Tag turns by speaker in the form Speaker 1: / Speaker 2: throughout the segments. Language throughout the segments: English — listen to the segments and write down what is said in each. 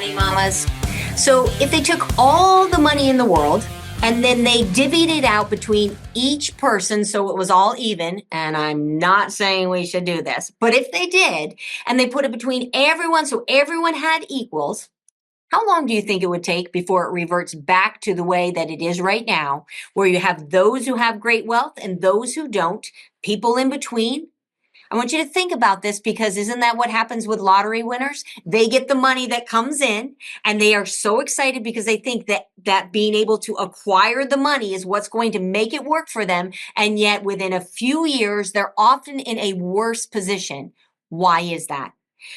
Speaker 1: money mamas. So if they took all the money in the world and then they divvied it out between each person so it was all even, and I'm not saying we should do this, but if they did, and they put it between everyone so everyone had equals, how long do you think it would take before it reverts back to the way that it is right now, where you have those who have great wealth and those who don't, people in between? I want you to think about this, because isn't that what happens with lottery winners? They get the money that comes in and they are so excited because they think that being able to acquire the money is what's going to make it work for them. And yet within a few years, they're often in a worse position. Why is that?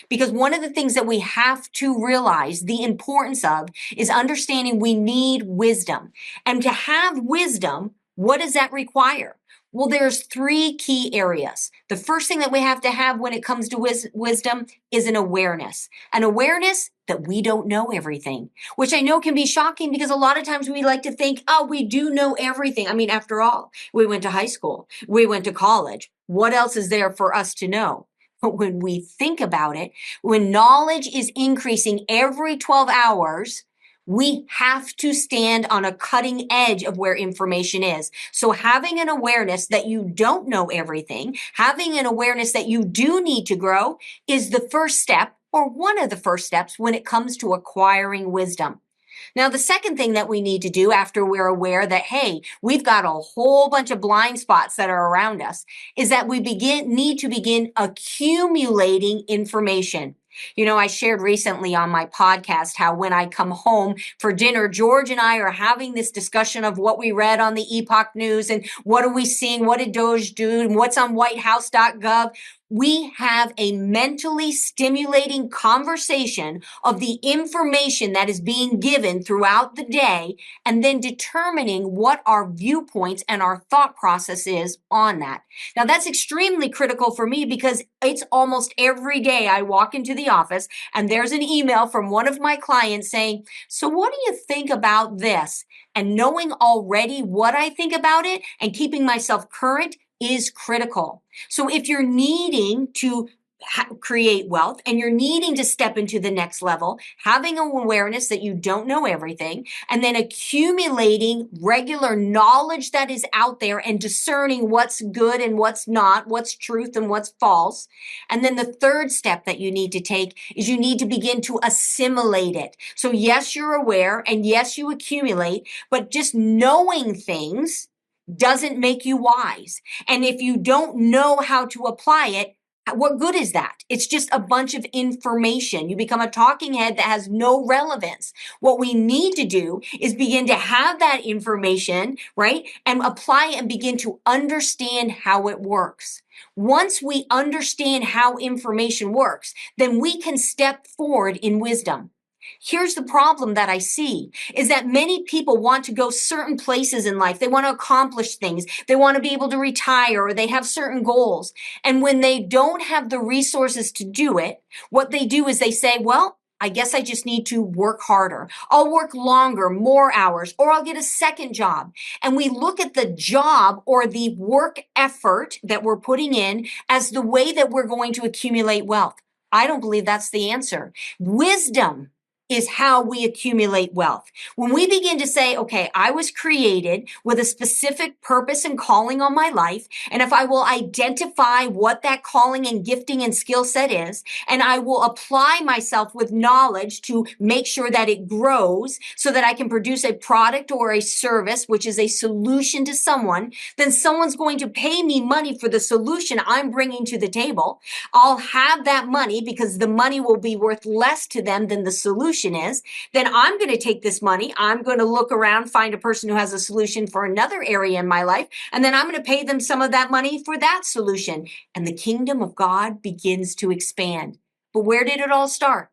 Speaker 1: Because one of the things that we have to realize the importance of is understanding we need wisdom. And to have wisdom, what does that require? Well, there's three key areas. The first thing that we have to have when it comes to wisdom is an awareness that we don't know everything, which I know can be shocking because a lot of times we like to think, oh, we do know everything. I mean, after all, we went to high school, we went to college. What else is there for us to know? But when we think about it, when knowledge is increasing every 12 hours, we have to stand on a cutting edge of where information is. So having an awareness that you don't know everything, having an awareness that you do need to grow is the first step, or one of the first steps, when it comes to acquiring wisdom. Now, the second thing that we need to do after we're aware that, hey, we've got a whole bunch of blind spots that are around us, is that we need to begin accumulating information. You know, I shared recently on my podcast how when I come home for dinner, George and I are having this discussion of what we read on the Epoch News and what are we seeing, what did Doge do, and what's on whitehouse.gov. We have a mentally stimulating conversation of the information that is being given throughout the day, and then determining what our viewpoints and our thought process is on that. Now, that's extremely critical for me because it's almost every day I walk into the office and there's an email from one of my clients saying, so what do you think about this? And knowing already what I think about it and keeping myself current is critical. So if you're needing to create wealth and you're needing to step into the next level, having an awareness that you don't know everything, and then accumulating regular knowledge that is out there and discerning what's good and what's not, what's truth and what's false. And then the third step that you need to take is you need to begin to assimilate it. So yes, you're aware and yes, you accumulate, but just knowing things doesn't make you wise. And if you don't know how to apply it, what good is that? It's just a bunch of information. You become a talking head that has no relevance. What we need to do is begin to have that information, right? And apply it and begin to understand how it works. Once we understand how information works, then we can step forward in wisdom. Here's the problem that I see is that many people want to go certain places in life. They want to accomplish things. They want to be able to retire, or they have certain goals. And when they don't have the resources to do it, what they do is they say, well, I guess I just need to work harder. I'll work longer, more hours, or I'll get a second job. And we look at the job or the work effort that we're putting in as the way that we're going to accumulate wealth. I don't believe that's the answer. Wisdom is how we accumulate wealth. When we begin to say, okay, I was created with a specific purpose and calling on my life, and if I will identify what that calling and gifting and skill set is, and I will apply myself with knowledge to make sure that it grows so that I can produce a product or a service, which is a solution to someone, then someone's going to pay me money for the solution I'm bringing to the table. I'll have that money because the money will be worth less to them than the solution is. Then I'm going to take this money. I'm going to look around, find a person who has a solution for another area in my life, and then I'm going to pay them some of that money for that solution. And the kingdom of God begins to expand. But where did it all start?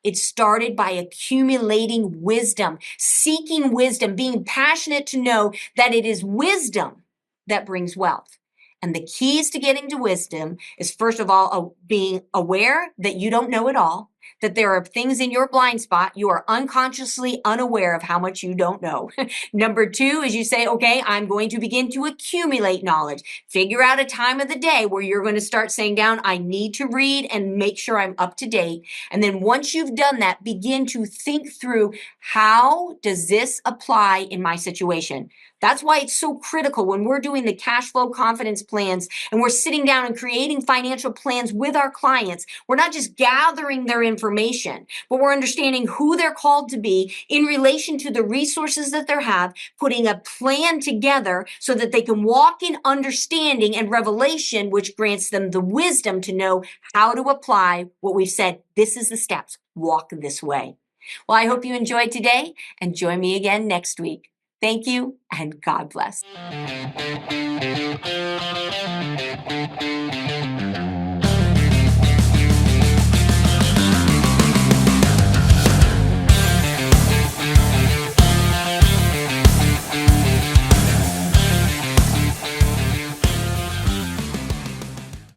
Speaker 1: It started by accumulating wisdom, seeking wisdom, being passionate to know that it is wisdom that brings wealth. And the keys to getting to wisdom is, first of all, being aware that you don't know it all. that there are things in your blind spot. You are unconsciously unaware of how much you don't know. Number two is you say, okay, I'm going to begin to accumulate knowledge. Figure out a time of the day where you're going to start saying down, I need to read and make sure I'm up to date. And then once you've done that, begin to think through, how does this apply in my situation? That's why it's so critical when we're doing the cash flow confidence plans and we're sitting down and creating financial plans with our clients. We're not just gathering their information, but we're understanding who they're called to be in relation to the resources that they have, putting a plan together so that they can walk in understanding and revelation, which grants them the wisdom to know how to apply what we've said. This is the steps. Walk this way. Well, I hope you enjoyed today, and join me again next week. Thank you, and God bless.